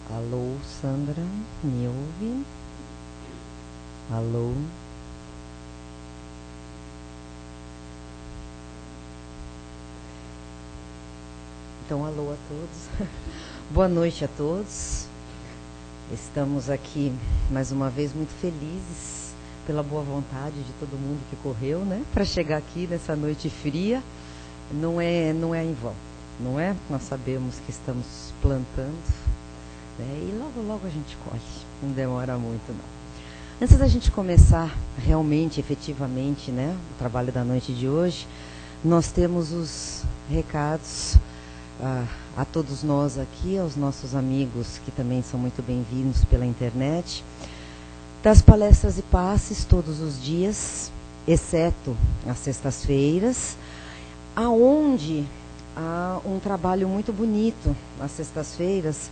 Alô, Sandra, me ouve? Alô? Então, alô a todos. Boa noite a todos. Estamos aqui mais uma vez muito felizes pela boa vontade de todo mundo que correu, né? Para chegar aqui nessa noite fria. Não é em vão, não é? Nós sabemos que estamos plantando, né? E logo, logo a gente colhe. Não demora muito, não. Antes da gente começar realmente, efetivamente, né, o trabalho da noite de hoje, nós temos os recados a todos nós aqui, aos nossos amigos que também são muito bem-vindos pela internet, das palestras e passes todos os dias, exceto as sextas-feiras, aonde há um trabalho muito bonito às sextas-feiras,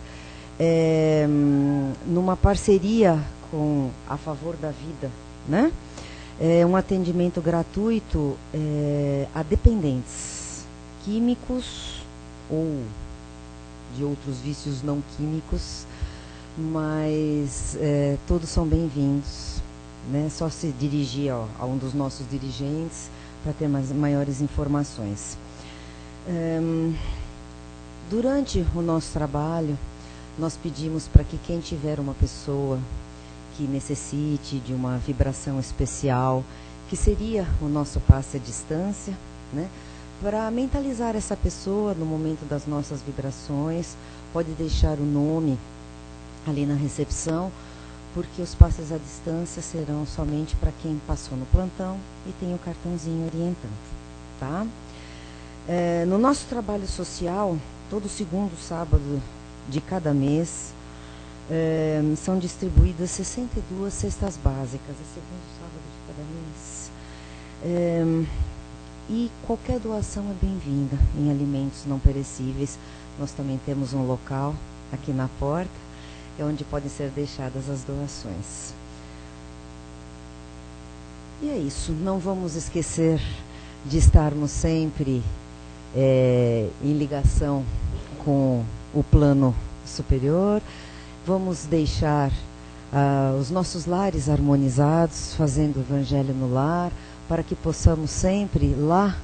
numa parceria com A Favor da Vida, né? É um atendimento gratuito a dependentes químicos ou de outros vícios não químicos, mas todos são bem-vindos, né? Só se dirigir a um dos nossos dirigentes para ter maiores informações. Durante o nosso trabalho, nós pedimos para que quem tiver uma pessoa que necessite de uma vibração especial, que seria o nosso passe à distância, né? Para mentalizar essa pessoa no momento das nossas vibrações, pode deixar o nome ali na recepção, porque os passes à distância serão somente para quem passou no plantão e tem o cartãozinho orientando, tá? No nosso trabalho social, todo segundo sábado de cada mês, são distribuídas 62 cestas básicas, é segundo sábado de cada mês. E qualquer doação é bem-vinda em alimentos não perecíveis. Nós também temos um local aqui na porta, onde podem ser deixadas as doações. E é isso, não vamos esquecer de estarmos sempre em ligação com o plano superior. Vamos deixar os nossos lares harmonizados, fazendo o evangelho no lar, para que possamos sempre lá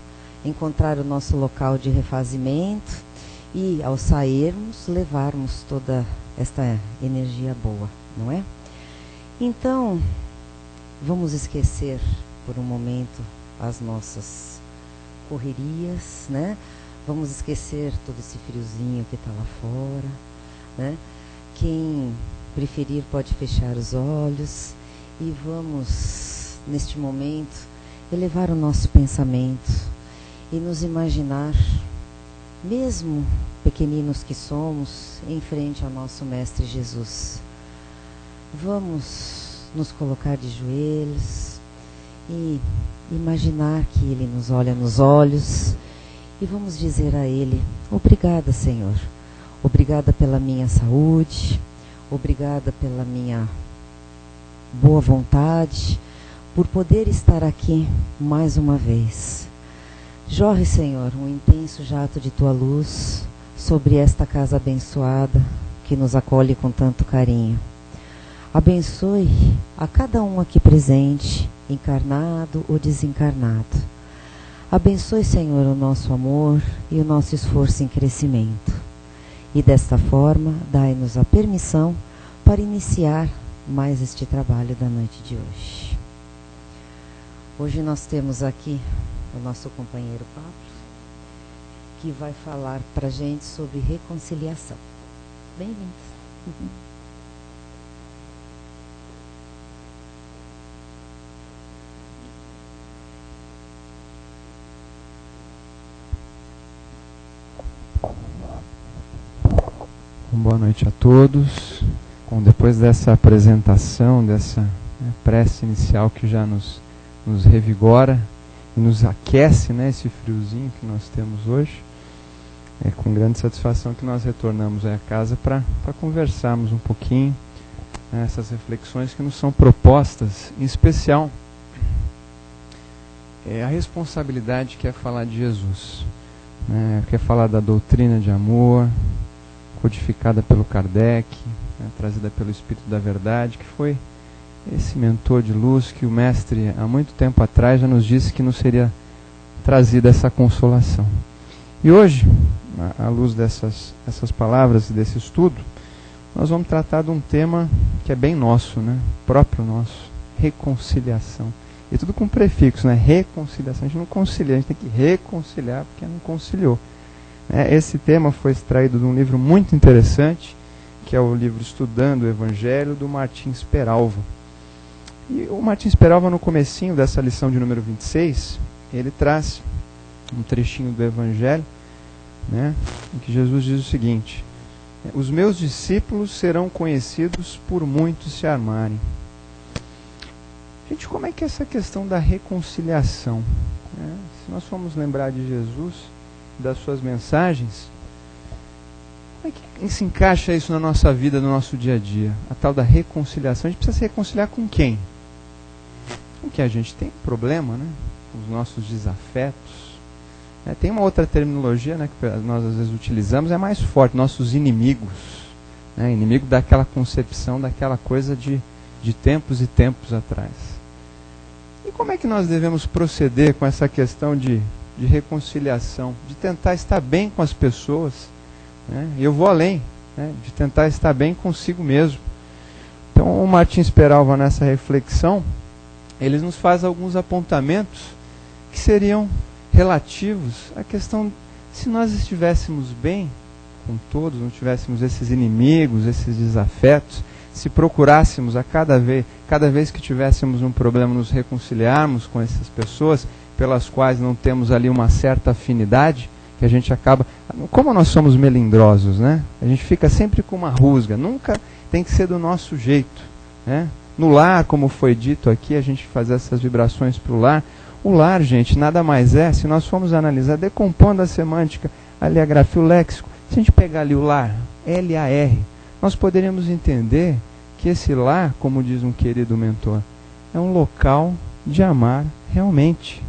encontrar o nosso local de refazimento e, ao sairmos, levarmos toda esta energia boa, não é? Então, vamos esquecer por um momento as nossas correrias, né? Vamos esquecer todo esse friozinho que está lá fora, né? Quem preferir pode fechar os olhos e vamos, neste momento, elevar o nosso pensamento e nos imaginar, mesmo pequeninos que somos, em frente ao nosso Mestre Jesus. Vamos nos colocar de joelhos e imaginar que Ele nos olha nos olhos e vamos dizer a Ele: obrigada, Senhor. Obrigada pela minha saúde, obrigada pela minha boa vontade, por poder estar aqui mais uma vez. Jorre, Senhor, um intenso jato de Tua luz sobre esta casa abençoada que nos acolhe com tanto carinho. Abençoe a cada um aqui presente, encarnado ou desencarnado. Abençoe, Senhor, o nosso amor e o nosso esforço em crescimento. E desta forma, dai-nos a permissão para iniciar mais este trabalho da noite de hoje. Hoje nós temos aqui o nosso companheiro Pablo, que vai falar para a gente sobre reconciliação. Bem-vindos. Boa noite a todos. Bom, depois dessa apresentação, dessa prece inicial que já nos revigora e nos aquece, né, esse friozinho que nós temos hoje, é com grande satisfação que nós retornamos à casa para conversarmos um pouquinho, né, essas reflexões que nos são propostas, em especial a responsabilidade que é falar de Jesus, né, que é falar da doutrina de amor, codificada pelo Kardec, trazida pelo Espírito da Verdade, que foi esse mentor de luz que o Mestre, há muito tempo atrás, já nos disse que nos seria trazida essa consolação. E hoje, à luz dessas palavras e desse estudo, nós vamos tratar de um tema que é bem nosso, né? Próprio nosso, reconciliação. E tudo com prefixo, né? Reconciliação. A gente não concilia, a gente tem que reconciliar porque não conciliou. Esse tema foi extraído de um livro muito interessante, que é o livro Estudando o Evangelho, do Martins Peralva. E o Martins Peralva, no comecinho dessa lição de número 26, ele traz um trechinho do Evangelho, né, em que Jesus diz o seguinte: os meus discípulos serão conhecidos por muitos se amarem. Gente, como é que é essa questão da reconciliação? Se nós formos lembrar de Jesus, das suas mensagens, como é que se encaixa isso na nossa vida, no nosso dia a dia? A tal da reconciliação. A gente precisa se reconciliar com quem? Com que a gente tem problema, né? Com os nossos desafetos. Tem uma outra terminologia, né, que nós às vezes utilizamos, é mais forte, nossos inimigos. Inimigo daquela concepção, daquela coisa de tempos e tempos atrás. E como é que nós devemos proceder com essa questão de reconciliação, de tentar estar bem com as pessoas? E eu vou além, de tentar estar bem consigo mesmo. Então o Martins Peralva, nessa reflexão, ele nos faz alguns apontamentos que seriam relativos à questão, se nós estivéssemos bem com todos, não tivéssemos esses inimigos, esses desafetos, se procurássemos a cada vez que tivéssemos um problema, nos reconciliarmos com essas pessoas pelas quais não temos ali uma certa afinidade, que a gente acaba, como nós somos melindrosos, né? A gente fica sempre com uma rusga, nunca tem que ser do nosso jeito, né? No lar, como foi dito aqui, a gente fazer essas vibrações para o lar. O lar, gente, nada mais é, se nós formos analisar, decompondo a semântica, ali a grafia, o léxico, se a gente pegar ali o lar, L-A-R, nós poderíamos entender que esse lar, como diz um querido mentor, é um local de amar realmente.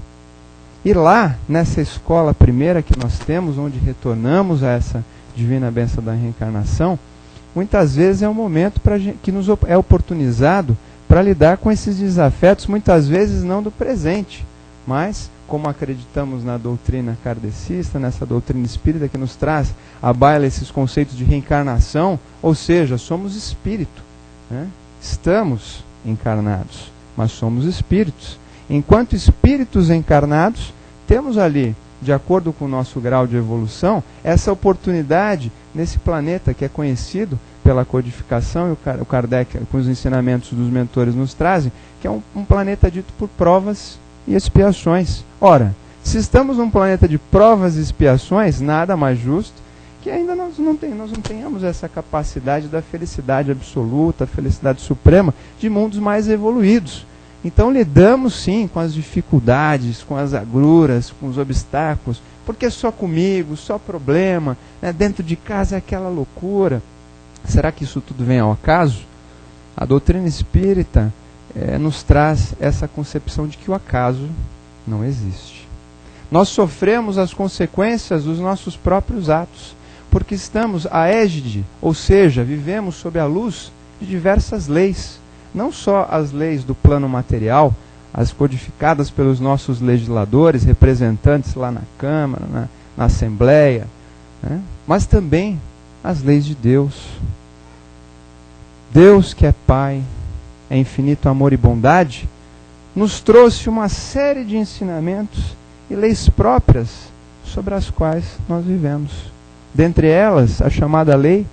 E lá, nessa escola primeira que nós temos, onde retornamos a essa divina bênção da reencarnação, muitas vezes é um momento que nos é oportunizado para lidar com esses desafetos, muitas vezes não do presente, mas, como acreditamos na doutrina kardecista, nessa doutrina espírita que nos traz à baila esses conceitos de reencarnação, ou seja, somos espírito, né? Estamos encarnados, mas somos espíritos. Enquanto espíritos encarnados, temos ali, de acordo com o nosso grau de evolução, essa oportunidade nesse planeta que é conhecido pela codificação, e o Kardec, com os ensinamentos dos mentores, nos trazem, que é um planeta dito por provas e expiações. Ora, se estamos num planeta de provas e expiações, nada mais justo que ainda nós não tenhamos essa capacidade da felicidade absoluta, a felicidade suprema, de mundos mais evoluídos. Então lidamos sim com as dificuldades, com as agruras, com os obstáculos, porque só comigo, só problema, né? Dentro de casa é aquela loucura. Será que isso tudo vem ao acaso? A doutrina espírita nos traz essa concepção de que o acaso não existe. Nós sofremos as consequências dos nossos próprios atos, porque estamos à égide, ou seja, vivemos sob a luz de diversas leis. Não só as leis do plano material, as codificadas pelos nossos legisladores, representantes lá na Câmara, na Assembleia, né? Mas também as leis de Deus. Deus, que é Pai, é infinito amor e bondade, nos trouxe uma série de ensinamentos e leis próprias sobre as quais nós vivemos. Dentre elas, a chamada lei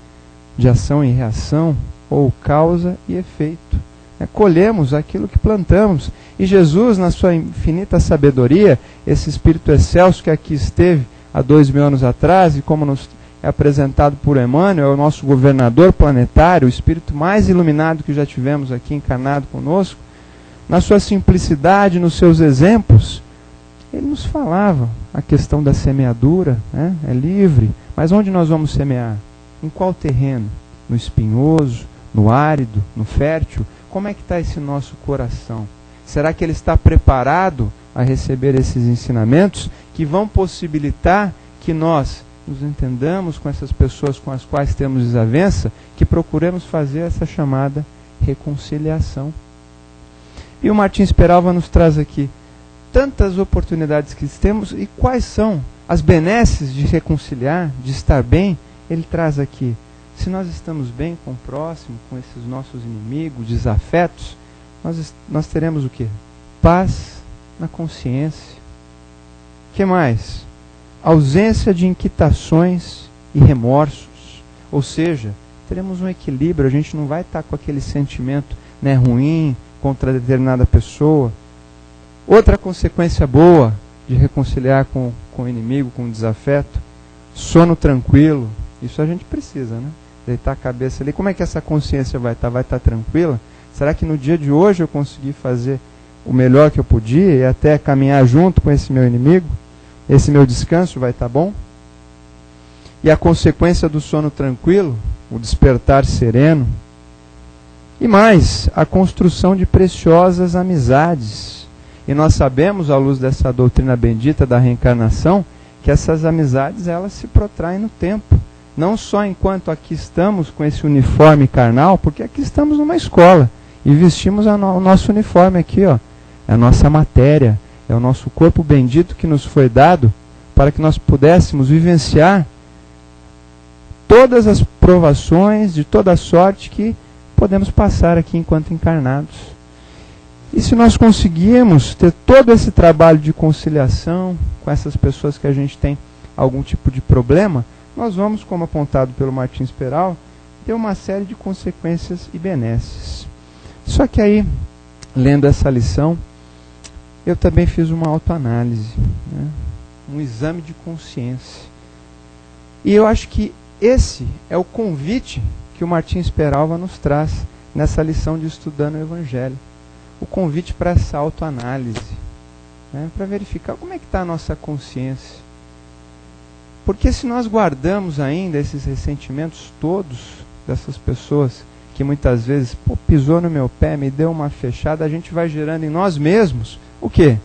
de ação e reação, ou causa e efeito. Colhemos aquilo que plantamos. E Jesus, na sua infinita sabedoria, esse Espírito excelso que aqui esteve há 2000 anos atrás, e como nos é apresentado por Emmanuel, é o nosso governador planetário, o Espírito mais iluminado que já tivemos aqui encarnado conosco, na sua simplicidade, nos seus exemplos, ele nos falava a questão da semeadura, né? É livre, mas onde nós vamos semear? Em qual terreno? No espinhoso, no árido, no fértil? Como é que está esse nosso coração? Será que ele está preparado a receber esses ensinamentos que vão possibilitar que nós nos entendamos com essas pessoas com as quais temos desavença, que procuremos fazer essa chamada reconciliação. E o Martins Peralva nos traz aqui tantas oportunidades que temos e quais são as benesses de reconciliar, de estar bem. Ele traz aqui, se nós estamos bem com o próximo, com esses nossos inimigos, desafetos, nós teremos o quê? Paz na consciência. O que mais? Ausência de inquietações e remorsos. Ou seja, teremos um equilíbrio, a gente não vai estar com aquele sentimento, né, ruim contra determinada pessoa. Outra consequência boa de reconciliar com o inimigo, com o desafeto, sono tranquilo. Isso a gente precisa, né? Deitar a cabeça ali. Como é que essa consciência vai estar? Vai estar tranquila? Será que no dia de hoje eu consegui fazer o melhor que eu podia e até caminhar junto com esse meu inimigo? Esse meu descanso vai estar bom? E a consequência do sono tranquilo, o despertar sereno. E mais, a construção de preciosas amizades. E nós sabemos, à luz dessa doutrina bendita da reencarnação, que essas amizades elas se protraem no tempo. Não só enquanto aqui estamos com esse uniforme carnal, porque aqui estamos numa escola e vestimos o nosso uniforme aqui, ó. É a nossa matéria, é o nosso corpo bendito que nos foi dado para que nós pudéssemos vivenciar todas as provações de toda sorte que podemos passar aqui enquanto encarnados. E se nós conseguirmos ter todo esse trabalho de conciliação com essas pessoas que a gente tem algum tipo de problema, nós vamos, como apontado pelo Martins Peralva, ter uma série de consequências e benesses. Só que aí, lendo essa lição, eu também fiz uma autoanálise, né? Um exame de consciência. E eu acho que esse é o convite que o Martins Peralva nos traz nessa lição de Estudando o Evangelho. O convite para essa autoanálise, né? Para verificar como é que está a nossa consciência. Porque se nós guardamos ainda esses ressentimentos todos dessas pessoas que muitas vezes pisou no meu pé, me deu uma fechada, a gente vai gerando em nós mesmos o quê?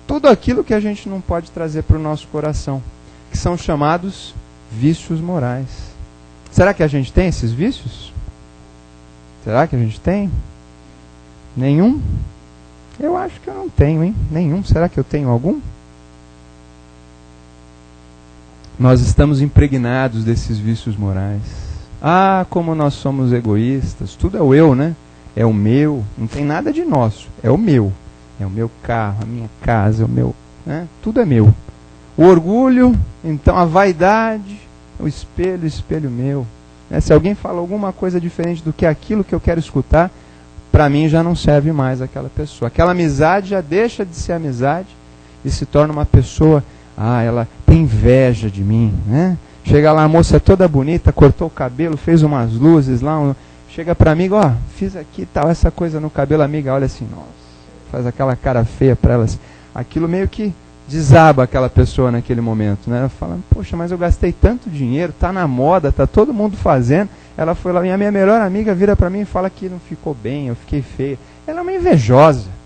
Tudo aquilo que a gente não pode trazer para o nosso coração, que são chamados vícios morais. Será que a gente tem esses vícios? Será que a gente tem? Nenhum? Eu acho que eu não tenho, hein? Nenhum. Será que eu tenho algum? Nós estamos impregnados desses vícios morais. Ah, como nós somos egoístas. Tudo é o eu, né? É o meu. Não tem nada de nosso. É o meu. É o meu carro, a minha casa, o meu... né? Tudo é meu. O orgulho, então a vaidade, o espelho meu. Né? Se alguém fala alguma coisa diferente do que aquilo que eu quero escutar, para mim já não serve mais aquela pessoa. Aquela amizade já deixa de ser amizade e se torna uma pessoa... Ah, ela tem inveja de mim, né? Chega lá, a moça toda bonita, cortou o cabelo, fez umas luzes lá, chega para mim, ó, fiz aqui tal, essa coisa no cabelo, amiga, olha assim, nossa, faz aquela cara feia para elas. Aquilo meio que desaba aquela pessoa naquele momento, né? Ela fala, poxa, mas eu gastei tanto dinheiro, tá na moda, tá todo mundo fazendo. Ela foi lá, minha melhor amiga vira para mim e fala que não ficou bem, eu fiquei feia. Ela é uma invejosa.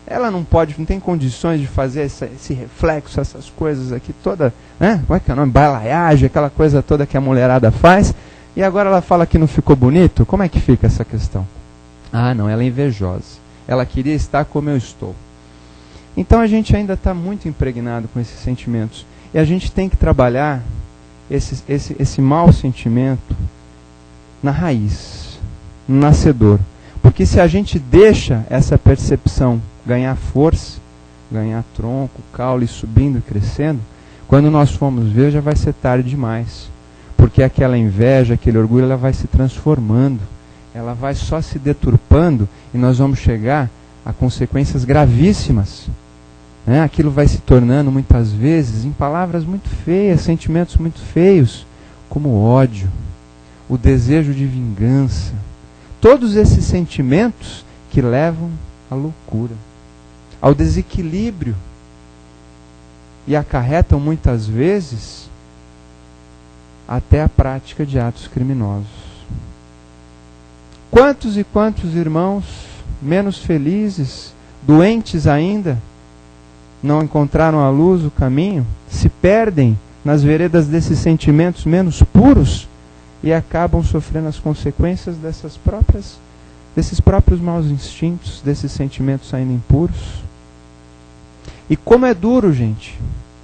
Ela não pode, não tem condições de fazer esse reflexo, essas coisas aqui toda, né? Como é que é o nome? Bailaiagem, aquela coisa toda que a mulherada faz. E agora ela fala que não ficou bonito. Como é que fica essa questão? Ah, não, ela é invejosa. Ela queria estar como eu estou. Então a gente ainda está muito impregnado com esses sentimentos. E a gente tem que trabalhar esse mau sentimento na raiz, no nascedor. Porque se a gente deixa essa percepção ganhar força, ganhar tronco, caule, subindo e crescendo, quando nós formos ver já vai ser tarde demais. Porque aquela inveja, aquele orgulho, ela vai se transformando, ela vai só se deturpando e nós vamos chegar a consequências gravíssimas. Né? Aquilo vai se tornando muitas vezes em palavras muito feias, sentimentos muito feios, como o ódio, o desejo de vingança. Todos esses sentimentos que levam à loucura, ao desequilíbrio e acarretam muitas vezes até a prática de atos criminosos. Quantos e quantos irmãos menos felizes, doentes ainda, não encontraram a luz, o caminho, se perdem nas veredas desses sentimentos menos puros e acabam sofrendo as consequências desses próprios maus instintos, desses sentimentos ainda impuros. E como é duro, gente,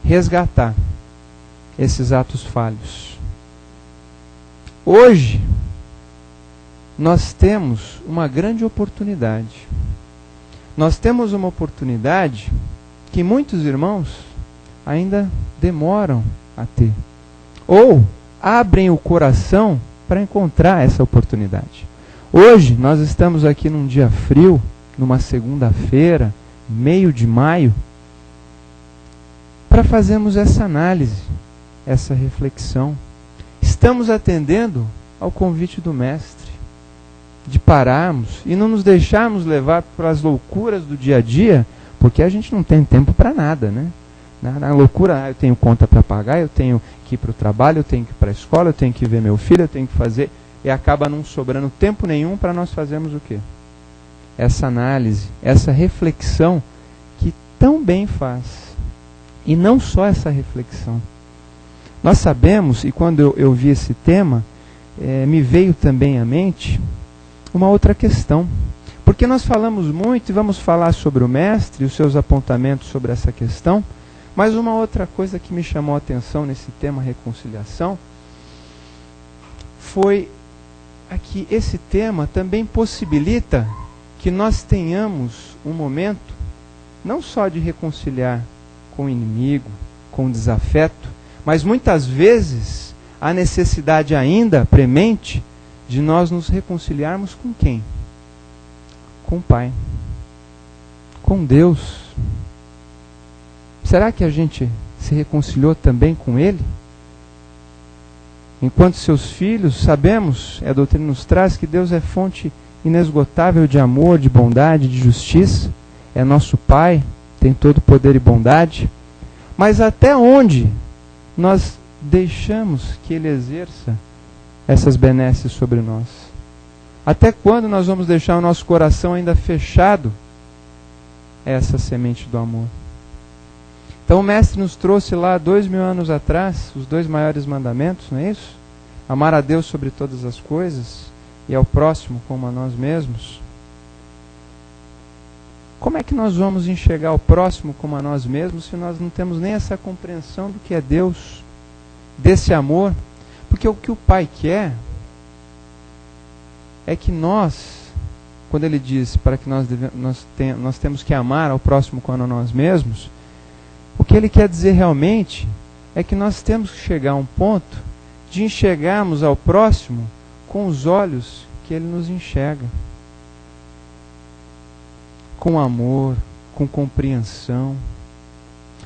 resgatar esses atos falhos. Hoje, nós temos uma grande oportunidade. Nós temos uma oportunidade que muitos irmãos ainda demoram a ter. Ou abrem o coração para encontrar essa oportunidade. Hoje, nós estamos aqui num dia frio, numa segunda-feira, meio de maio, para fazermos essa análise, essa reflexão. Estamos atendendo ao convite do Mestre, de pararmos e não nos deixarmos levar pelas loucuras do dia a dia, porque a gente não tem tempo para nada, né? Na loucura, eu tenho conta para pagar, eu tenho que ir para o trabalho, eu tenho que ir para a escola, eu tenho que ver meu filho, eu tenho que fazer, e acaba não sobrando tempo nenhum para nós fazermos o quê? Essa análise, essa reflexão que tão bem faz. E não só essa reflexão. Nós sabemos, e quando eu vi esse tema, me veio também à mente uma outra questão. Porque nós falamos muito e vamos falar sobre o Mestre e os seus apontamentos sobre essa questão, mas uma outra coisa que me chamou a atenção nesse tema reconciliação foi que esse tema também possibilita que nós tenhamos um momento não só de reconciliar com o inimigo, com o desafeto, mas muitas vezes há necessidade ainda premente de nós nos reconciliarmos com quem? Com o Pai, com Deus. Será que a gente se reconciliou também com Ele? Enquanto seus filhos, sabemos, a doutrina nos traz que Deus é fonte inesgotável de amor, de bondade, de justiça, é nosso Pai, tem todo poder e bondade, mas até onde nós deixamos que Ele exerça essas benesses sobre nós? Até quando nós vamos deixar o nosso coração ainda fechado a essa semente do amor? Então o Mestre nos trouxe lá 2000 anos atrás os 2 maiores mandamentos, não é isso? Amar a Deus sobre todas as coisas e ao próximo como a nós mesmos. Como é que nós vamos enxergar o próximo como a nós mesmos se nós não temos nem essa compreensão do que é Deus, desse amor? Porque o que o Pai quer é que nós, quando Ele diz para que nós temos que amar ao próximo como a nós mesmos, o que Ele quer dizer realmente é que nós temos que chegar a um ponto de enxergarmos ao próximo com os olhos que Ele nos enxerga. Com amor, com compreensão.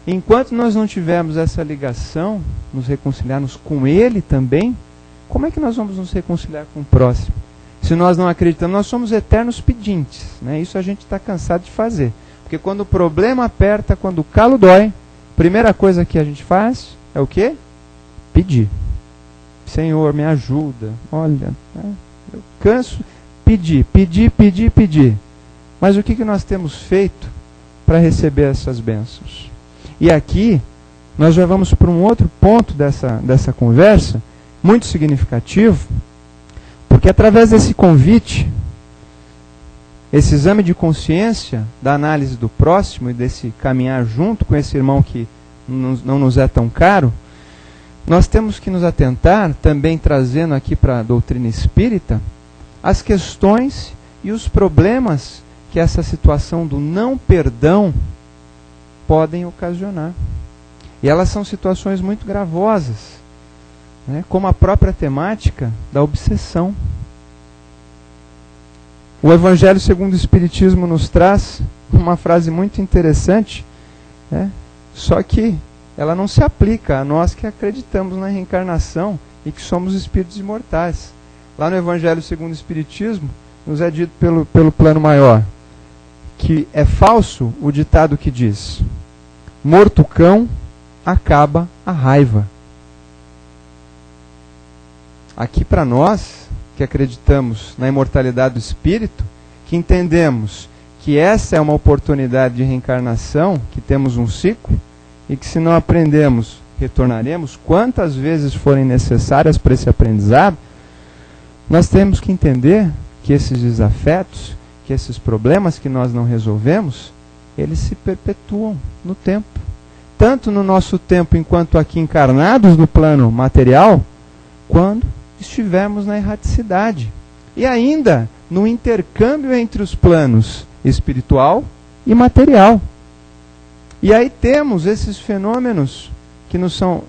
Enquanto nós não tivermos essa ligação, nos reconciliarmos com Ele também, como é que nós vamos nos reconciliar com o próximo? Se nós não acreditamos, nós somos eternos pedintes, né? Isso a gente está cansado de fazer. Porque quando o problema aperta, quando o calo dói, a primeira coisa que a gente faz é o quê? Pedir. Senhor, me ajuda. Olha, eu canso. Pedir. Mas o que nós temos feito para receber essas bênçãos? E aqui, nós já vamos para um outro ponto dessa conversa, muito significativo, porque através desse convite, esse exame de consciência da análise do próximo e desse caminhar junto com esse irmão que não nos é tão caro, nós temos que nos atentar, também trazendo aqui para a doutrina espírita, as questões e os problemas que essa situação do não perdão podem ocasionar. E elas são situações muito gravosas, né? Como a própria temática da obsessão. O Evangelho segundo o Espiritismo nos traz uma frase muito interessante, né? Só que ela não se aplica a nós que acreditamos na reencarnação e que somos espíritos imortais. Lá no Evangelho segundo o Espiritismo, nos é dito pelo plano maior que é falso o ditado que diz: morto cão acaba a raiva. Aqui para nós, que acreditamos na imortalidade do espírito, que entendemos que essa é uma oportunidade de reencarnação, que temos um ciclo, e que se não aprendemos retornaremos quantas vezes forem necessárias para esse aprendizado, nós temos que entender que esses desafetos, que esses problemas que nós não resolvemos, eles se perpetuam no tempo. Tanto no nosso tempo enquanto aqui encarnados no plano material, quando estivermos na erraticidade. E ainda no intercâmbio entre os planos espiritual e material. E aí temos esses fenômenos que nos são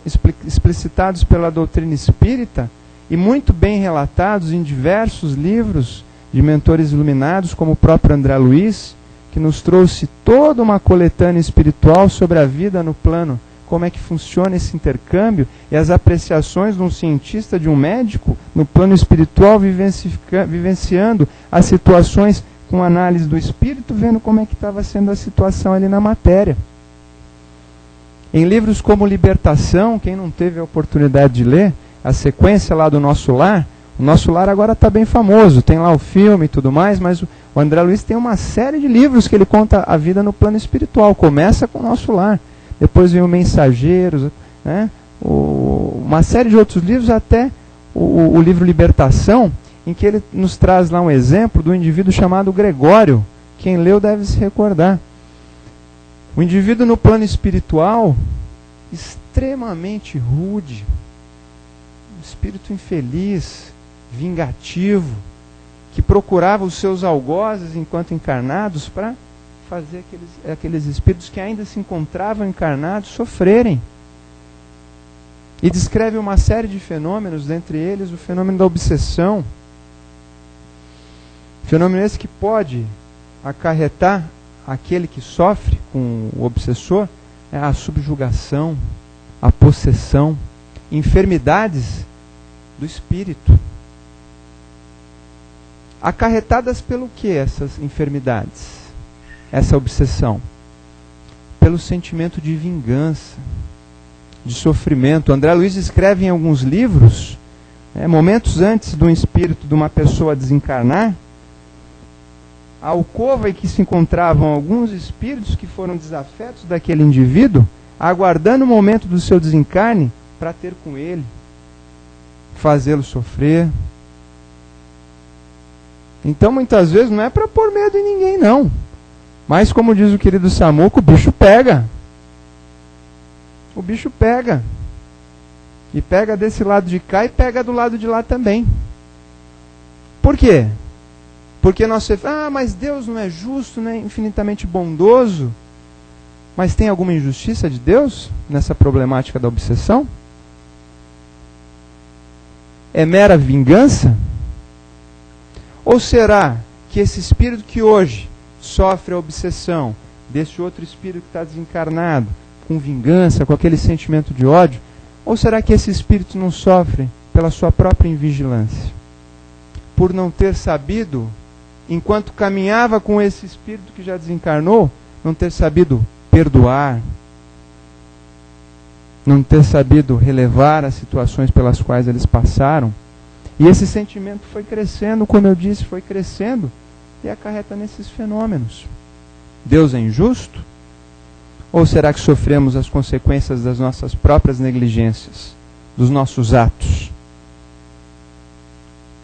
explicitados pela doutrina espírita e muito bem relatados em diversos livros de mentores iluminados, como o próprio André Luiz, que nos trouxe toda uma coletânea espiritual sobre a vida no plano, como é que funciona esse intercâmbio e as apreciações de um cientista, de um médico, no plano espiritual, vivenciando as situações com análise do espírito, vendo como é que estava sendo a situação ali na matéria. Em livros como Libertação, quem não teve a oportunidade de ler, a sequência lá do Nosso Lar, o Nosso Lar agora está bem famoso, tem lá o filme e tudo mais, mas o André Luiz tem uma série de livros que ele conta a vida no plano espiritual. Começa com o Nosso Lar, depois vem o Mensageiros, né? Uma série de outros livros, até o livro Libertação, em que ele nos traz lá um exemplo do indivíduo chamado Gregório. Quem leu deve se recordar. O indivíduo no plano espiritual, extremamente rude, um espírito infeliz, vingativo, que procurava os seus algozes enquanto encarnados para fazer aqueles espíritos que ainda se encontravam encarnados sofrerem. E descreve uma série de fenômenos, dentre eles o fenômeno da obsessão. Fenômeno esse que pode acarretar aquele que sofre com o obsessor a subjugação, a possessão, enfermidades do espírito. Acarretadas pelo que essas enfermidades? Essa obsessão? Pelo sentimento de vingança, de sofrimento. André Luiz escreve em alguns livros, momentos antes de um espírito, de uma pessoa desencarnar, a alcova em que se encontravam alguns espíritos que foram desafetos daquele indivíduo, aguardando o momento do seu desencarne para ter com ele, fazê-lo sofrer. Então, muitas vezes, não é para pôr medo em ninguém, não. Mas, como diz o querido Samuco, o bicho pega. O bicho pega. E pega desse lado de cá e pega do lado de lá também. Por quê? Porque nós mas Deus não é justo, não é infinitamente bondoso. Mas tem alguma injustiça de Deus nessa problemática da obsessão? É mera vingança? Ou será que esse espírito que hoje sofre a obsessão desse outro espírito que está desencarnado, com vingança, com aquele sentimento de ódio, ou será que esse espírito não sofre pela sua própria invigilância? Por não ter sabido, enquanto caminhava com esse espírito que já desencarnou, não ter sabido perdoar, não ter sabido relevar as situações pelas quais eles passaram. E esse sentimento foi crescendo, como eu disse, foi crescendo e acarreta nesses fenômenos. Deus é injusto? Ou será que sofremos as consequências das nossas próprias negligências, dos nossos atos?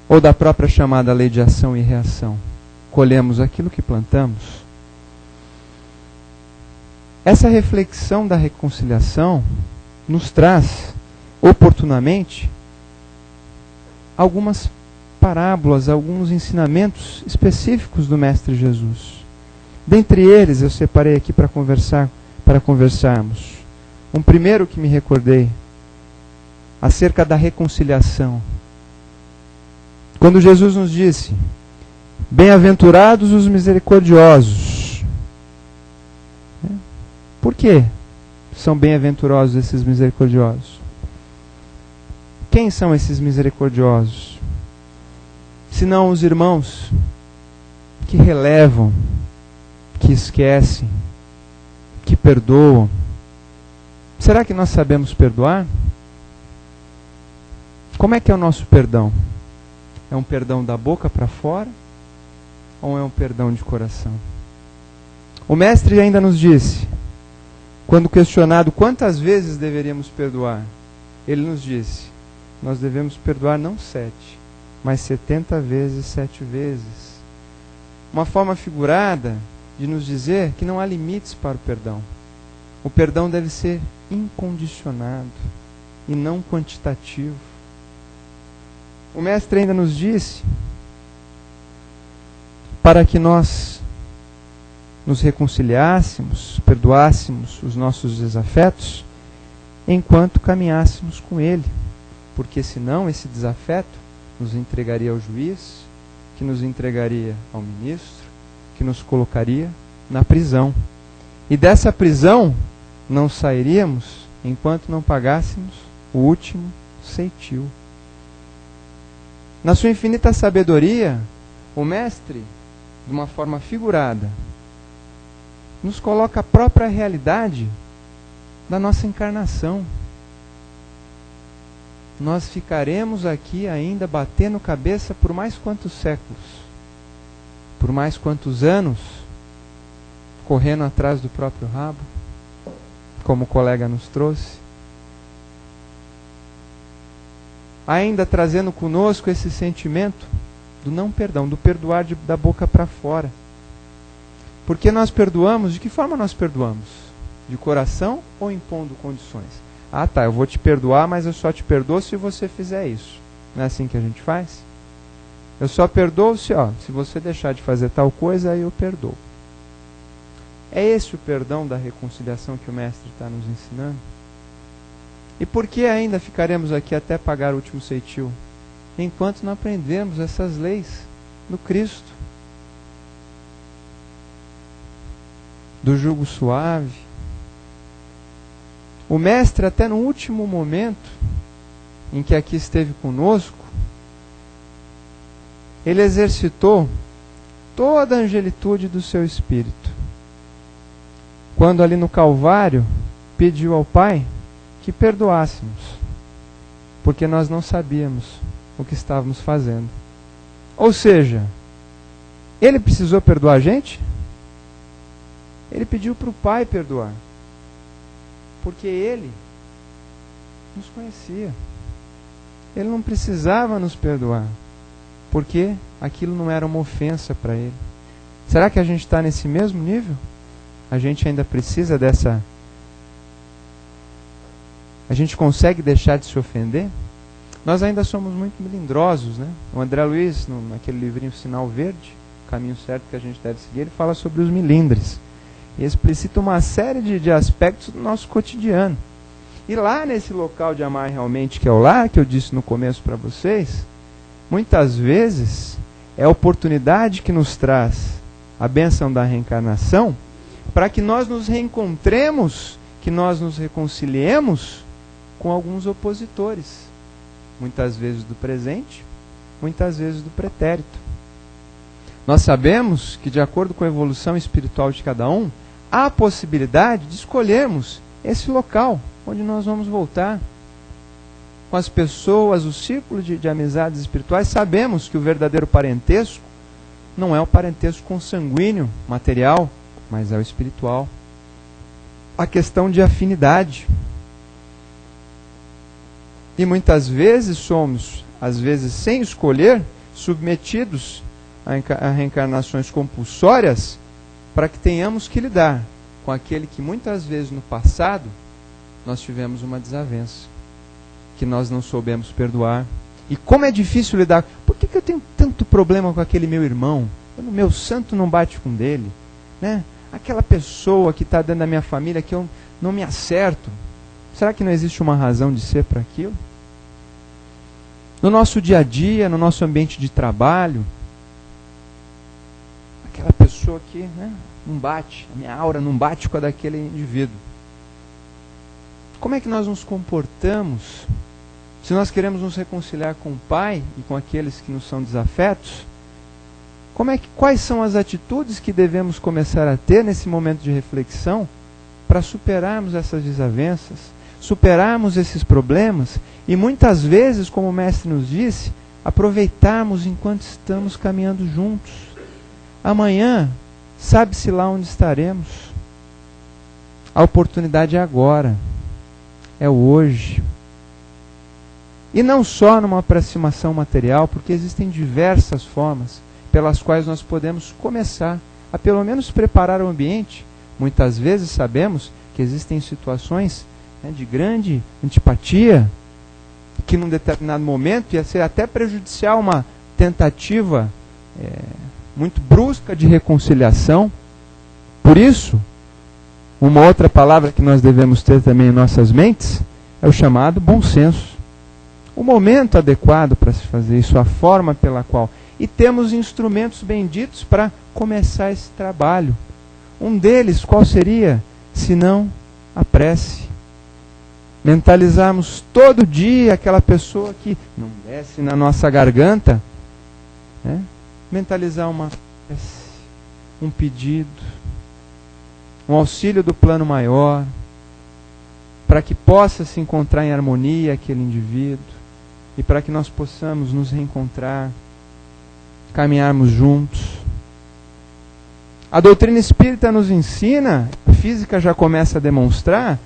Ou da própria chamada lei de ação e reação? Colhemos aquilo que plantamos? Essa reflexão da reconciliação nos traz, oportunamente, algumas parábolas, alguns ensinamentos específicos do Mestre Jesus. Dentre eles, eu separei aqui para conversarmos. Um primeiro que me recordei, acerca da reconciliação. Quando Jesus nos disse: bem-aventurados os misericordiosos. Por que são bem-aventurados esses misericordiosos? Quem são esses misericordiosos? Senão os irmãos que relevam, que esquecem, que perdoam. Será que nós sabemos perdoar? Como é que é o nosso perdão? É um perdão da boca para fora? Ou é um perdão de coração? O Mestre ainda nos disse quando questionado quantas vezes deveríamos perdoar, ele nos disse, nós devemos perdoar não 7, mas 70 vezes 7 vezes. Uma forma figurada de nos dizer que não há limites para o perdão. O perdão deve ser incondicionado e não quantitativo. O mestre ainda nos disse para que nós nos reconciliássemos, perdoássemos os nossos desafetos, enquanto caminhássemos com ele, porque senão esse desafeto nos entregaria ao juiz, que nos entregaria ao ministro, que nos colocaria na prisão. E dessa prisão não sairíamos enquanto não pagássemos o último ceitil. Na sua infinita sabedoria, o mestre, de uma forma figurada, nos coloca a própria realidade da nossa encarnação. Nós ficaremos aqui ainda batendo cabeça por mais quantos séculos? Por mais quantos anos? Correndo atrás do próprio rabo? Como o colega nos trouxe? Ainda trazendo conosco esse sentimento do não perdão, do perdoar da boca para fora. Porque nós perdoamos, de que forma nós perdoamos? De coração ou impondo condições? Ah tá, eu vou te perdoar, mas eu só te perdoo se você fizer isso. Não é assim que a gente faz? Eu só perdoo se você deixar de fazer tal coisa, aí eu perdoo. É esse o perdão da reconciliação que o mestre está nos ensinando? E por que ainda ficaremos aqui até pagar o último ceitil? Enquanto não aprendermos essas leis do Cristo. Do jugo suave. O mestre, até no último momento em que aqui esteve conosco, ele exercitou toda a angelitude do seu espírito. Quando ali no Calvário pediu ao Pai que perdoássemos, porque nós não sabíamos o que estávamos fazendo. Ou seja, ele precisou perdoar a gente? Ele pediu para o Pai perdoar, porque ele nos conhecia. Ele não precisava nos perdoar, porque aquilo não era uma ofensa para ele. Será que a gente está nesse mesmo nível? A gente ainda precisa dessa... A gente consegue deixar de se ofender? Nós ainda somos muito melindrosos, né? O André Luiz, naquele livrinho Sinal Verde, o caminho certo que a gente deve seguir, ele fala sobre os melindres. E explicita uma série de aspectos do nosso cotidiano. E lá nesse local de amar realmente, que é o lar, que eu disse no começo para vocês, muitas vezes é a oportunidade que nos traz a bênção da reencarnação, para que nós nos reencontremos, que nós nos reconciliemos com alguns opositores. Muitas vezes do presente, muitas vezes do pretérito. Nós sabemos que, de acordo com a evolução espiritual de cada um, há a possibilidade de escolhermos esse local onde nós vamos voltar. Com as pessoas, o círculo de amizades espirituais, sabemos que o verdadeiro parentesco não é o parentesco consanguíneo, material, mas é o espiritual. A questão de afinidade. E muitas vezes somos, às vezes sem escolher, submetidos a reencarnações compulsórias, para que tenhamos que lidar com aquele que muitas vezes no passado nós tivemos uma desavença, que nós não soubemos perdoar. E como é difícil lidar. Por que eu tenho tanto problema com aquele meu irmão? O meu santo não bate com dele, né? Aquela pessoa que está dentro da minha família que eu não me acerto. Será que não existe uma razão de ser para aquilo? No nosso dia a dia, no nosso ambiente de trabalho, aquela pessoa que, né, não bate, a minha aura não bate com a daquele indivíduo. Como é que nós nos comportamos se nós queremos nos reconciliar com o Pai e com aqueles que nos são desafetos? Quais são as atitudes que devemos começar a ter nesse momento de reflexão para superarmos essas desavenças, superarmos esses problemas e muitas vezes, como o Mestre nos disse, aproveitarmos enquanto estamos caminhando juntos. Amanhã, sabe-se lá onde estaremos. A oportunidade é agora, é hoje. E não só numa aproximação material, porque existem diversas formas pelas quais nós podemos começar a pelo menos preparar o ambiente. Muitas vezes sabemos que existem situações de grande antipatia, que num determinado momento ia ser até prejudicial uma tentativa muito brusca de reconciliação. Por isso, uma outra palavra que nós devemos ter também em nossas mentes é o chamado bom senso. O momento adequado para se fazer isso, a forma pela qual. E temos instrumentos benditos para começar esse trabalho. Um deles, qual seria? Senão a prece. Mentalizarmos todo dia aquela pessoa que não desce na nossa garganta. Mentalizar uma prece, um pedido, um auxílio do plano maior, para que possa se encontrar em harmonia aquele indivíduo, e para que nós possamos nos reencontrar, caminharmos juntos. A doutrina espírita nos ensina, a física já começa a demonstrar,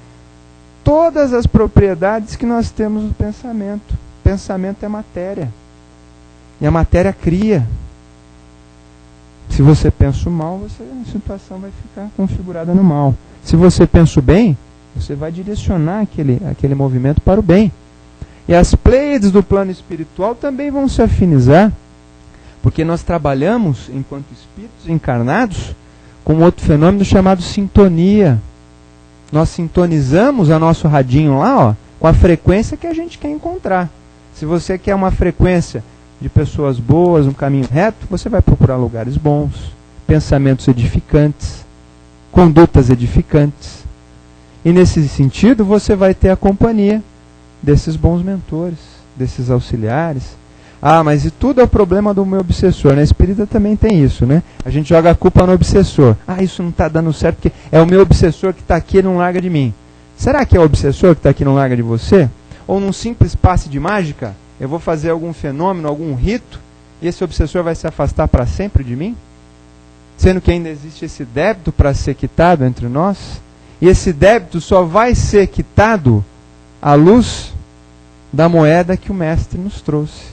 todas as propriedades que nós temos no pensamento. Pensamento é matéria. E a matéria cria. Se você pensa o mal, a situação vai ficar configurada no mal. Se você pensa o bem, você vai direcionar aquele movimento para o bem. E as pleiades do plano espiritual também vão se afinizar, porque nós trabalhamos, enquanto espíritos encarnados, com outro fenômeno chamado sintonia. Nós sintonizamos a nosso radinho lá, com a frequência que a gente quer encontrar. Se você quer uma frequência de pessoas boas, um caminho reto, você vai procurar lugares bons, pensamentos edificantes, condutas edificantes. E nesse sentido, você vai ter a companhia desses bons mentores, desses auxiliares. Ah, mas e tudo é o problema do meu obsessor. Na espírita também tem isso, né? A gente joga a culpa no obsessor. Ah, isso não está dando certo porque é o meu obsessor que está aqui e não larga de mim. Será que é o obsessor que está aqui e não larga de você? Ou num simples passe de mágica, eu vou fazer algum fenômeno, algum rito, e esse obsessor vai se afastar para sempre de mim? Sendo que ainda existe esse débito para ser quitado entre nós? E esse débito só vai ser quitado à luz da moeda que o Mestre nos trouxe,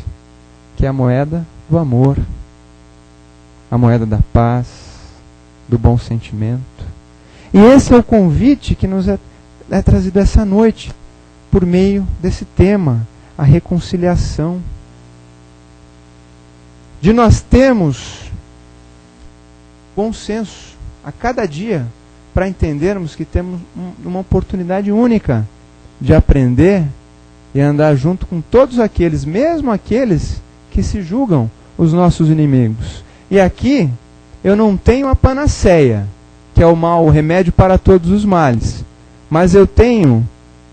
que é a moeda do amor, a moeda da paz, do bom sentimento. E esse é o convite que nos é trazido essa noite, por meio desse tema, a reconciliação. De nós termos bom senso a cada dia, para entendermos que temos uma oportunidade única de aprender e andar junto com todos aqueles, mesmo aqueles que se julgam os nossos inimigos. E aqui eu não tenho a panaceia, que é o mal, o remédio para todos os males, mas eu tenho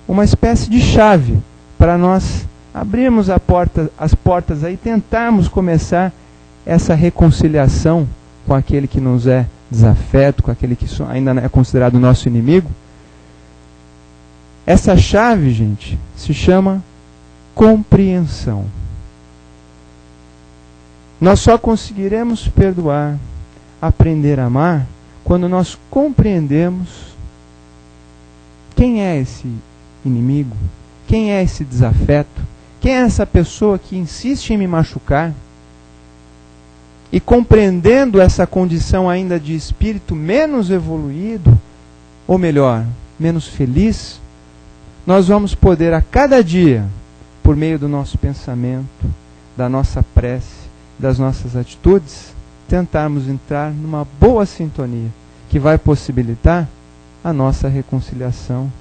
uma espécie de chave para nós abrirmos as portas aí, tentarmos começar essa reconciliação com aquele que nos é desafeto, com aquele que ainda é considerado nosso inimigo. Essa chave, gente, se chama compreensão. Nós só conseguiremos perdoar, aprender a amar, quando nós compreendemos quem é esse inimigo, quem é esse desafeto, quem é essa pessoa que insiste em me machucar. E compreendendo essa condição ainda de espírito menos evoluído, ou melhor, menos feliz, nós vamos poder a cada dia, por meio do nosso pensamento, da nossa prece, das nossas atitudes, tentarmos entrar numa boa sintonia, que vai possibilitar a nossa reconciliação.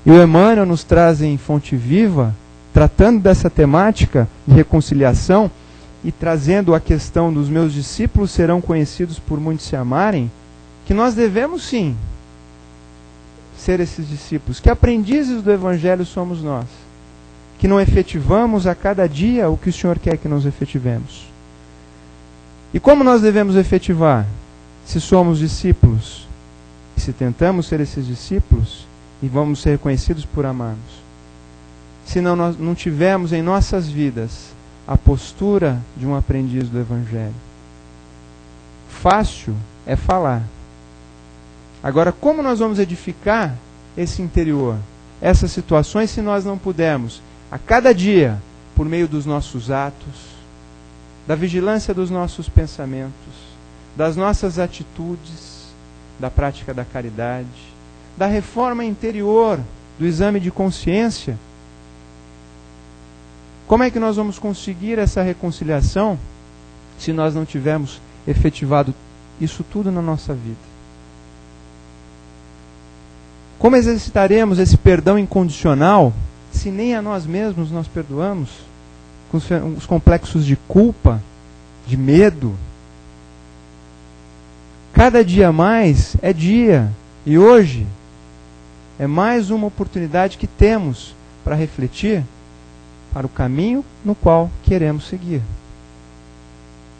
E o Emmanuel nos traz em Fonte Viva, tratando dessa temática de reconciliação, e trazendo a questão dos meus discípulos serão conhecidos por muitos se amarem, que nós devemos sim ser esses discípulos, que aprendizes do Evangelho somos nós, que não efetivamos a cada dia o que o Senhor quer que nós efetivemos. E como nós devemos efetivar? Se somos discípulos, e se tentamos ser esses discípulos, e vamos ser reconhecidos por amarmos. Se nós não tivermos em nossas vidas a postura de um aprendiz do Evangelho. Fácil é falar. Agora, como nós vamos edificar esse interior, essas situações, se nós não pudermos, a cada dia, por meio dos nossos atos, da vigilância dos nossos pensamentos, das nossas atitudes, da prática da caridade, da reforma interior, do exame de consciência? Como é que nós vamos conseguir essa reconciliação se nós não tivermos efetivado isso tudo na nossa vida? Como exercitaremos esse perdão incondicional se nem a nós mesmos nós perdoamos? Com os complexos de culpa, de medo. Cada dia mais é dia. E hoje é mais uma oportunidade que temos para refletir para o caminho no qual queremos seguir.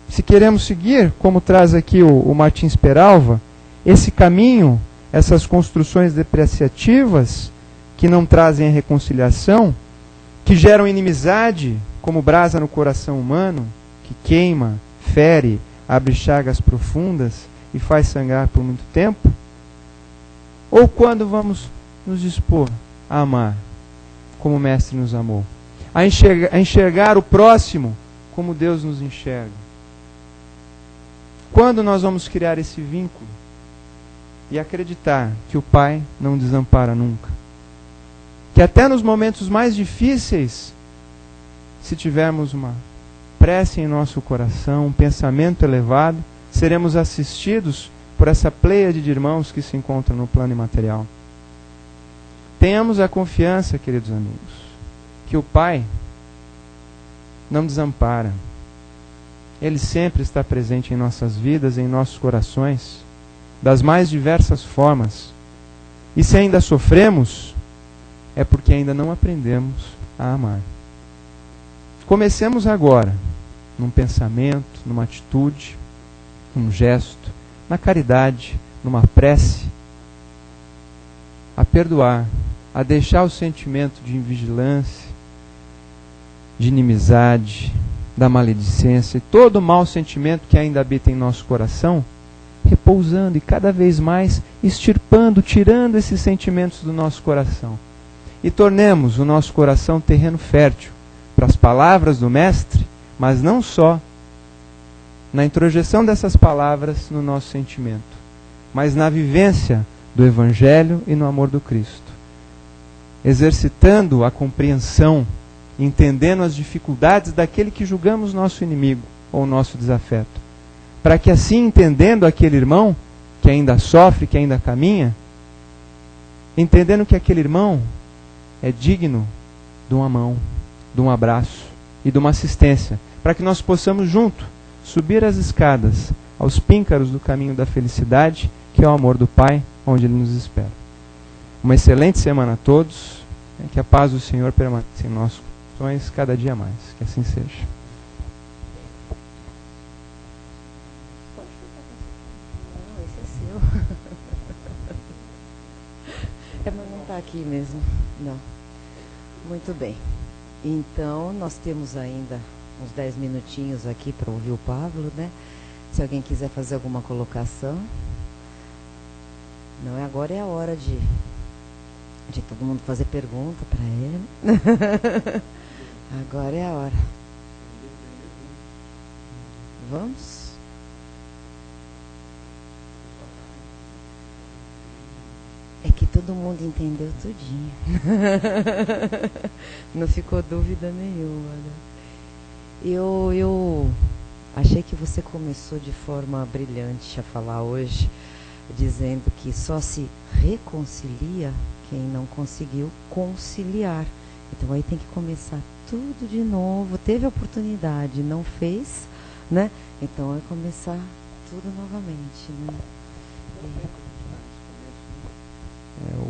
Se queremos seguir, como traz aqui o Martins Peralva, esse caminho, essas construções depreciativas que não trazem a reconciliação, que geram inimizade, como brasa no coração humano, que queima, fere, abre chagas profundas e faz sangrar por muito tempo? Ou quando vamos nos dispor a amar, como o Mestre nos amou? A enxergar o próximo como Deus nos enxerga? Quando nós vamos criar esse vínculo e acreditar que o Pai não desampara nunca? Que até nos momentos mais difíceis, se tivermos uma prece em nosso coração, um pensamento elevado, seremos assistidos por essa pleiade de irmãos que se encontram no plano imaterial. Tenhamos a confiança, queridos amigos, que o Pai não desampara. Ele sempre está presente em nossas vidas, em nossos corações, das mais diversas formas. E se ainda sofremos, é porque ainda não aprendemos a amar. Comecemos agora, num pensamento, numa atitude, num gesto, na caridade, numa prece, a perdoar, a deixar o sentimento de invigilância, de inimizade, da maledicência e todo o mau sentimento que ainda habita em nosso coração, repousando e cada vez mais extirpando, tirando esses sentimentos do nosso coração. E tornemos o nosso coração terreno fértil para as palavras do Mestre, mas não só na introjeção dessas palavras no nosso sentimento, mas na vivência do Evangelho e no amor do Cristo. Exercitando a compreensão, entendendo as dificuldades daquele que julgamos nosso inimigo ou nosso desafeto, para que assim, entendendo aquele irmão que ainda sofre, que ainda caminha, entendendo que aquele irmão é digno de uma mão, de um abraço e de uma assistência, para que nós possamos junto subir as escadas aos píncaros do caminho da felicidade, que é o amor do Pai, onde Ele nos espera. Uma excelente semana a todos, que a paz do Senhor permaneça em nossos corações cada dia mais, que assim seja. É, mas não está aqui mesmo. Não. Muito bem. Então, nós temos ainda uns 10 minutinhos aqui para ouvir o Pablo, né? Se alguém quiser fazer alguma colocação. Não, agora é a hora de todo mundo fazer pergunta para ele. Agora é a hora. Vamos? É que todo mundo entendeu tudinho. Não ficou dúvida nenhuma, né? Eu achei que você começou de forma brilhante a falar hoje, dizendo que só se reconcilia quem não conseguiu conciliar. Então aí tem que começar tudo de novo. Teve a oportunidade, não fez, né? Então é começar tudo novamente, né?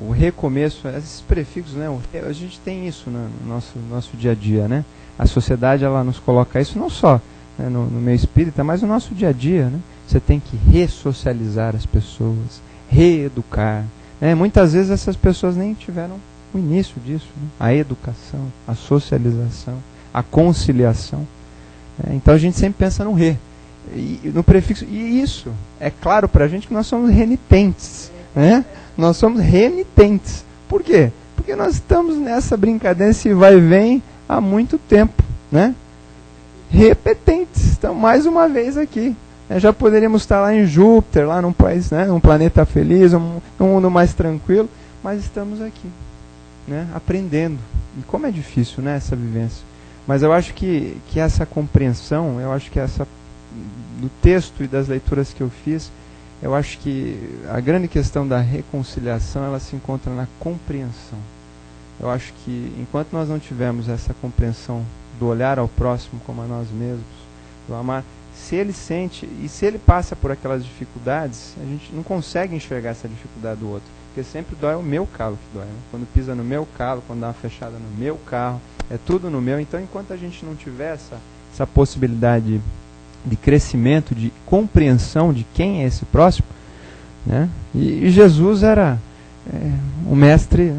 O recomeço, esses prefixos, né? A gente tem isso no nosso dia a dia, né? A sociedade, ela nos coloca isso não só, né, no meio espírita, mas no nosso dia a dia, né? Você tem que ressocializar as pessoas, reeducar, né? Muitas vezes essas pessoas nem tiveram o início disso, né? A educação, a socialização, a conciliação, né? Então a gente sempre pensa no no prefixo, e isso é claro para a gente que nós somos renitentes, né? Nós somos renitentes. Por quê? Porque nós estamos nessa brincadeira, esse vai e vem, há muito tempo, né? Repetentes. Então, mais uma vez aqui. Já poderíamos estar lá em Júpiter, lá num país, né? Num planeta feliz, um mundo mais tranquilo, mas estamos aqui, né? Aprendendo. E como é difícil, né, essa vivência. Mas eu acho que essa compreensão, eu acho que essa do texto e das leituras que eu fiz, eu acho que a grande questão da reconciliação, ela se encontra na compreensão. Eu acho que enquanto nós não tivermos essa compreensão do olhar ao próximo como a nós mesmos, do amar, se ele sente e se ele passa por aquelas dificuldades, a gente não consegue enxergar essa dificuldade do outro, porque sempre dói o meu calo que dói, né? Quando pisa no meu calo, quando dá uma fechada no meu carro, é tudo no meu. Então, enquanto a gente não tiver essa possibilidade de crescimento, de compreensão de quem é esse próximo, né? E Jesus era o mestre,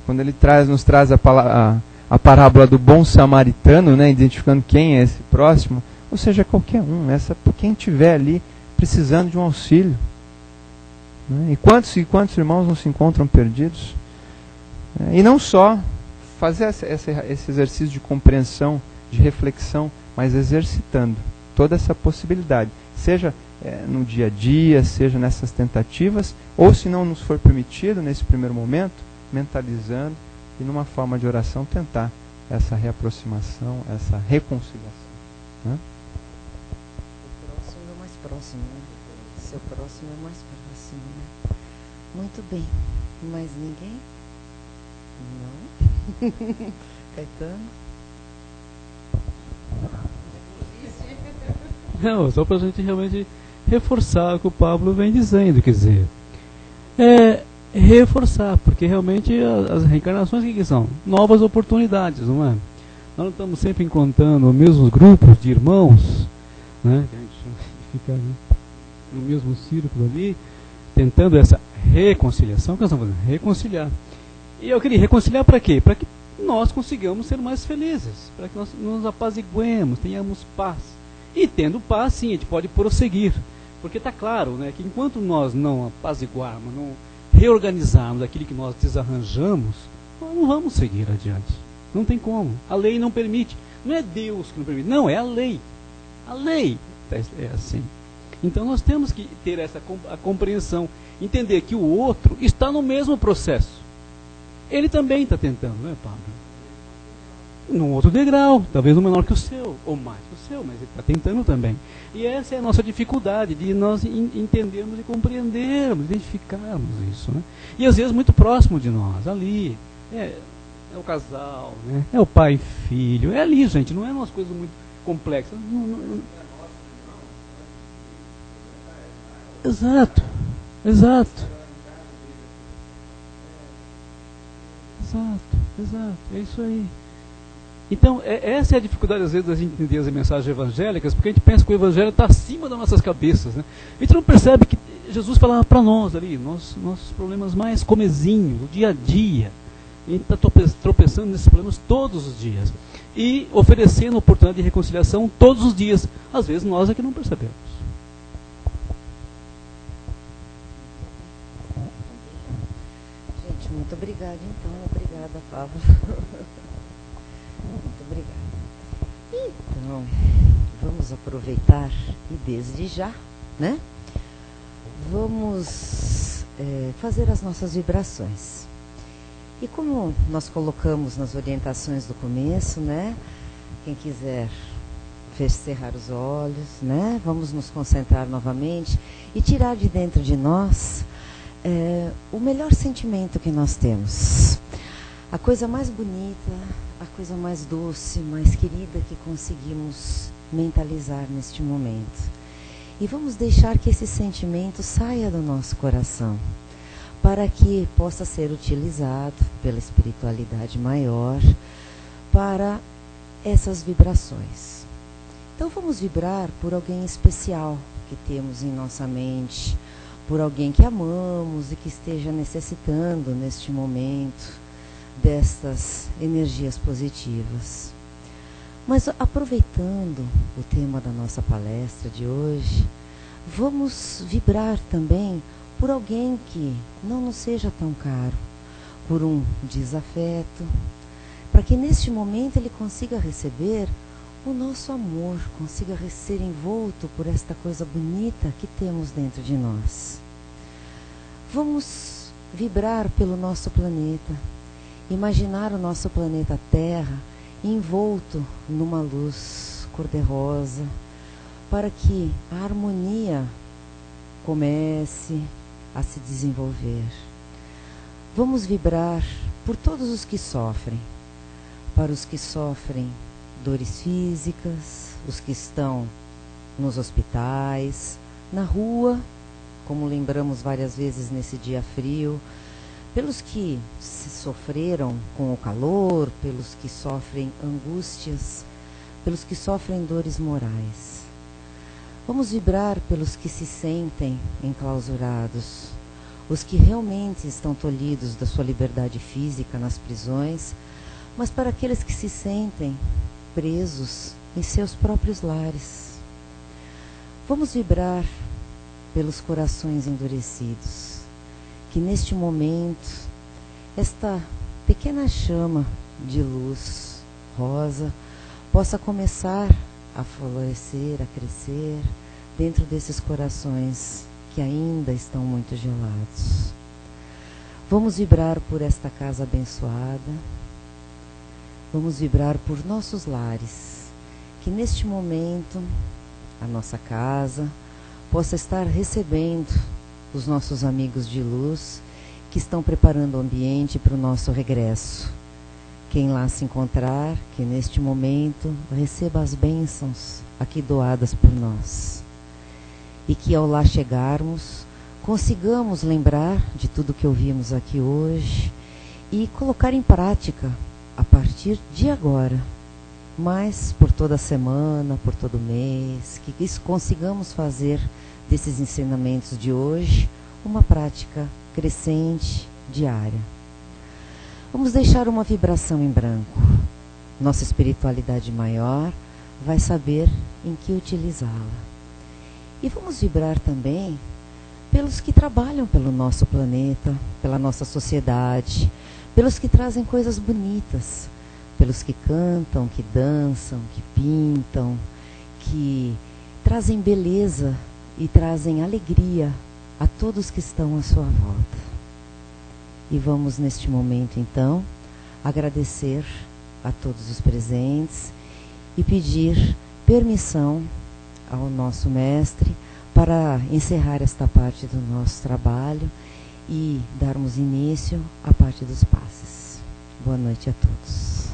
quando ele nos traz a parábola do bom samaritano, né? Identificando quem é esse próximo, ou seja, qualquer um, quem estiver ali precisando de um auxílio, né? E quantos irmãos não se encontram perdidos? E não só fazer esse exercício de compreensão, de reflexão, mas exercitando toda essa possibilidade, seja no dia a dia, seja nessas tentativas, ou se não nos for permitido nesse primeiro momento, mentalizando e numa forma de oração tentar essa reaproximação, essa reconciliação, né? O próximo é o mais próximo, né? Seu próximo é o mais próximo, né? Muito bem. Mais ninguém? Não? Caetano? Não, só para a gente realmente reforçar o que o Pablo vem dizendo, quer dizer, reforçar, porque realmente as reencarnações o que são? Novas oportunidades, não é? Nós não estamos sempre encontrando os mesmos grupos de irmãos, né? Que a gente fica ali no mesmo círculo ali, tentando essa reconciliação, que nós estamos fazendo, reconciliar. E eu queria reconciliar para quê? Para que nós consigamos ser mais felizes, para que nós nos apaziguemos, tenhamos paz. E tendo paz, sim, a gente pode prosseguir. Porque está claro, né, que enquanto nós não apaziguarmos, não reorganizarmos aquilo que nós desarranjamos, nós não vamos seguir adiante. Não tem como. A lei não permite. Não é Deus que não permite. Não, é a lei. A lei é assim. Então nós temos que ter a compreensão, entender que o outro está no mesmo processo. Ele também está tentando, não é, Pablo? Num outro degrau, talvez um menor que o seu, ou mais que o seu, mas ele está tentando também. E essa é a nossa dificuldade, de nós entendermos e compreendermos, identificarmos isso, né? E às vezes muito próximo de nós, ali, é o casal, né? É o pai e filho, é ali, gente, não é umas coisas muito complexas. Exato, é isso aí. Então, essa é a dificuldade, às vezes, da gente entender as mensagens evangélicas, porque a gente pensa que o evangelho está acima das nossas cabeças, né? A gente não percebe que Jesus falava para nós ali, nossos problemas mais comezinhos, o dia a dia. A gente está tropeçando nesses problemas todos os dias. E oferecendo oportunidade de reconciliação todos os dias. Às vezes, nós é que não percebemos. Gente, muito obrigada, então. Obrigada, Pablo. Muito obrigada. Então, vamos aproveitar e desde já, né? Vamos fazer as nossas vibrações. E como nós colocamos nas orientações do começo, né? Quem quiser cerrar os olhos, né? Vamos nos concentrar novamente e tirar de dentro de nós o melhor sentimento que nós temos. A coisa mais bonita, a coisa mais doce, mais querida que conseguimos mentalizar neste momento. E vamos deixar que esse sentimento saia do nosso coração, para que possa ser utilizado pela espiritualidade maior para essas vibrações. Então vamos vibrar por alguém especial que temos em nossa mente, por alguém que amamos e que esteja necessitando neste momento destas energias positivas. Mas aproveitando o tema da nossa palestra de hoje, vamos vibrar também por alguém que não nos seja tão caro, por um desafeto, para que neste momento ele consiga receber o nosso amor, consiga ser envolto por esta coisa bonita que temos dentro de nós. Vamos vibrar pelo nosso planeta, imaginar o nosso planeta Terra envolto numa luz cor-de-rosa, para que a harmonia comece a se desenvolver. Vamos vibrar por todos os que sofrem, para os que sofrem dores físicas, os que estão nos hospitais, na rua, como lembramos várias vezes nesse dia frio, pelos que se sofreram com o calor, pelos que sofrem angústias, pelos que sofrem dores morais. Vamos vibrar pelos que se sentem enclausurados, os que realmente estão tolhidos da sua liberdade física nas prisões, mas para aqueles que se sentem presos em seus próprios lares. Vamos vibrar pelos corações endurecidos, que neste momento esta pequena chama de luz rosa possa começar a florescer, a crescer dentro desses corações que ainda estão muito gelados. Vamos vibrar por esta casa abençoada. Vamos vibrar por nossos lares, que neste momento a nossa casa possa estar recebendo os nossos amigos de luz que estão preparando o ambiente para o nosso regresso. Quem lá se encontrar, que neste momento receba as bênçãos aqui doadas por nós. E que ao lá chegarmos, consigamos lembrar de tudo que ouvimos aqui hoje e colocar em prática a partir de agora, mas por toda a semana, por todo mês, que consigamos fazer desses ensinamentos de hoje uma prática crescente, diária. Vamos deixar uma vibração em branco. Nossa espiritualidade maior vai saber em que utilizá-la. E vamos vibrar também pelos que trabalham pelo nosso planeta, pela nossa sociedade, pelos que trazem coisas bonitas, pelos que cantam, que dançam, que pintam, que trazem beleza e trazem alegria a todos que estão à sua volta. E vamos neste momento então agradecer a todos os presentes e pedir permissão ao nosso mestre para encerrar esta parte do nosso trabalho e darmos início à parte dos passes. Boa noite a todos.